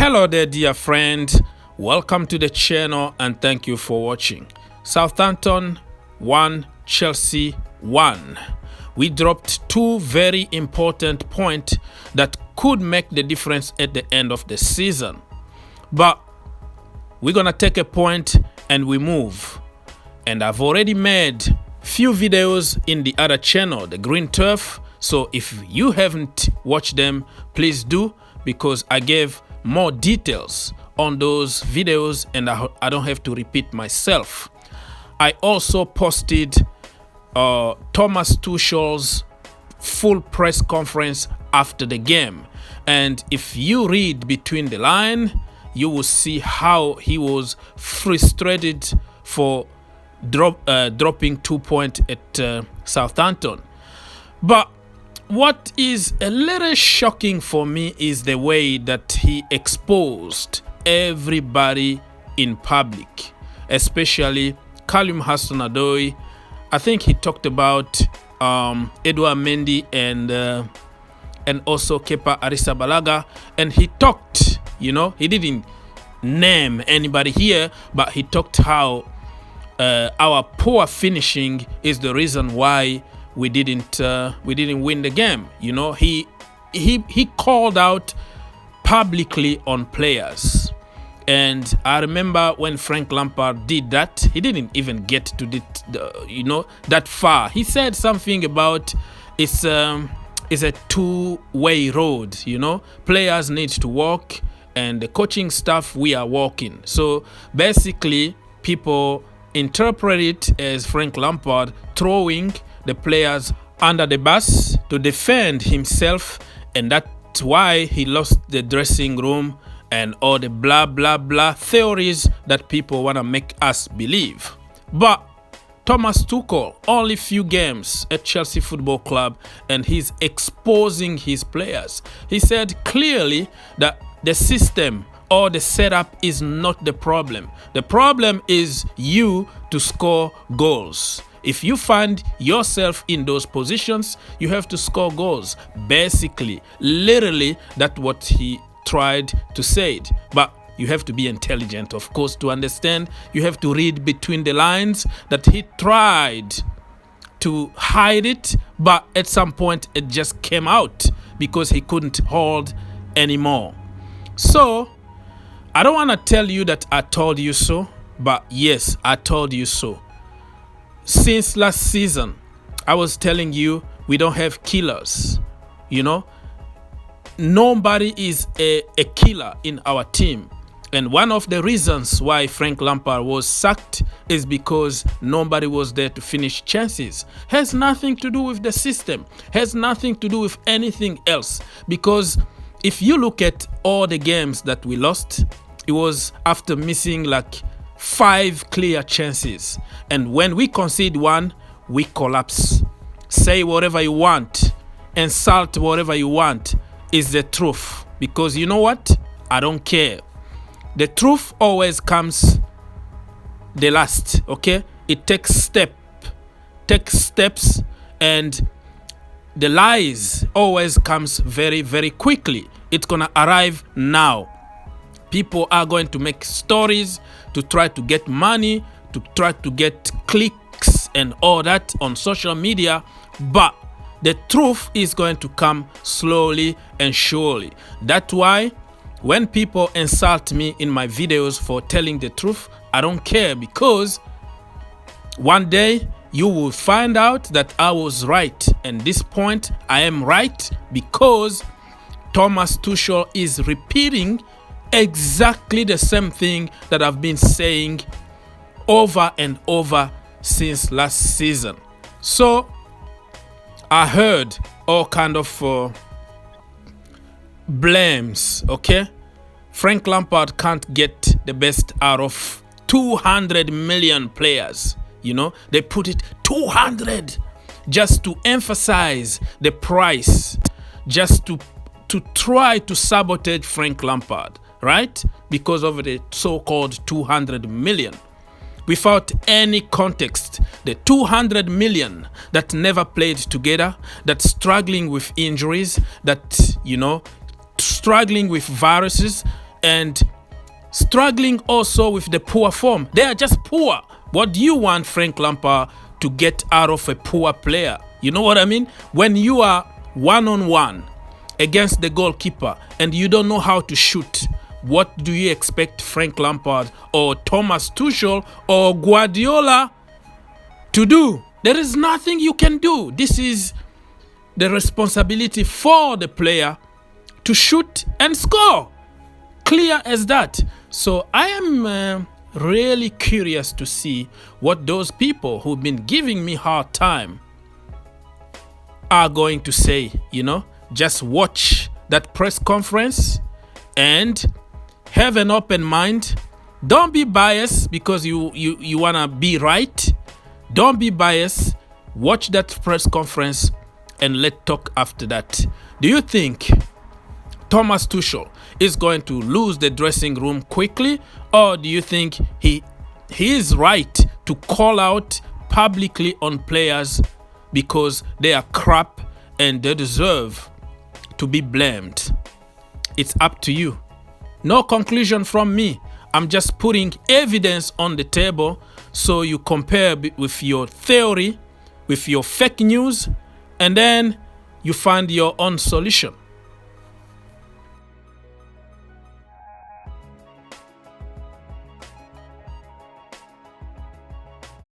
Hello there, dear friend. Welcome to the channel and thank you for watching. Southampton 1, Chelsea 1. We dropped two very important points that could make the difference at the end of the season. But we're gonna take a point and we move. And I've already made few videos in the other channel, the Green Turf. So if you haven't watched them, please do, because I gave more details on those videos and I don't have to repeat myself. I also posted Thomas Tuchel's full press conference after the game, and if you read between the line, you will see how he was frustrated for dropping 2 points at Southampton. But what is a little shocking for me is the way that he exposed everybody in public, especially Callum Hudson-Odoi. I think he talked about Edouard Mendy and also Kepa Arrizabalaga, and he talked, he didn't name anybody here, but he talked how our poor finishing is the reason why we didn't win the game. He called out publicly on players, and I remember when Frank Lampard did that, he didn't even get to that far. He said something about it's a two-way road. Players need to walk, and the coaching staff, we are walking. So basically, people interpret it as Frank Lampard throwing the players under the bus to defend himself, and that's why he lost the dressing room and all the blah blah blah theories that people want to make us believe. But Thomas Tuchel, only few games at Chelsea Football Club, and he's exposing his players. He said clearly that the system or the setup is not the problem. The problem is you to score goals. If you find yourself in those positions, you have to score goals. Basically, literally, that's what he tried to say. But you have to be intelligent, of course, to understand. You have to read between the lines that he tried to hide it, but at some point it just came out because he couldn't hold anymore. So, I don't want to tell you that I told you so, but yes, I told you so. Since last season, I was telling you we don't have killers. Nobody is a killer in our team. And one of the reasons why Frank Lampard was sacked is because nobody was there to finish chances. Has nothing to do with the system. Has nothing to do with anything else. Because if you look at all the games that we lost, it was after missing like 5 clear chances, and when we concede one, we collapse. Say whatever you want, insult whatever you want, is the truth, because you know what, I don't care. The truth always comes the last. Okay, it takes steps, and the lies always comes very, very quickly. It's gonna arrive now. People are going to make stories to try to get money, to try to get clicks and all that on social media. But the truth is going to come slowly and surely. That's why when people insult me in my videos for telling the truth, I don't care, because one day you will find out that I was right. And this point, I am right, because Thomas Tuchel is repeating exactly the same thing that I've been saying over and over since last season. So I heard all kind of blames. Okay, Frank Lampard can't get the best out of 200 million players. They put it 200 just to emphasize the price, just to try to sabotage Frank Lampard. Right? Because of the so-called 200 million. Without any context, the 200 million that never played together, that's struggling with injuries, that, struggling with viruses, and struggling also with the poor form. They are just poor. What do you want Frank Lampard to get out of a poor player? You know what I mean? When you are one-on-one against the goalkeeper and you don't know how to shoot, what do you expect Frank Lampard or Thomas Tuchel or Guardiola to do? There is nothing you can do. This is the responsibility for the player to shoot and score. Clear as that. So I am really curious to see what those people who've been giving me hard time are going to say. You know, just watch that press conference and have an open mind. Don't be biased because you want to be right. Don't be biased. Watch that press conference and let's talk after that. Do you think Thomas Tuchel is going to lose the dressing room quickly, or do you think he is right to call out publicly on players because they are crap and they deserve to be blamed? It's up to you. No conclusion from me. I'm just putting evidence on the table so you compare with your theory, with your fake news, and then you find your own solution.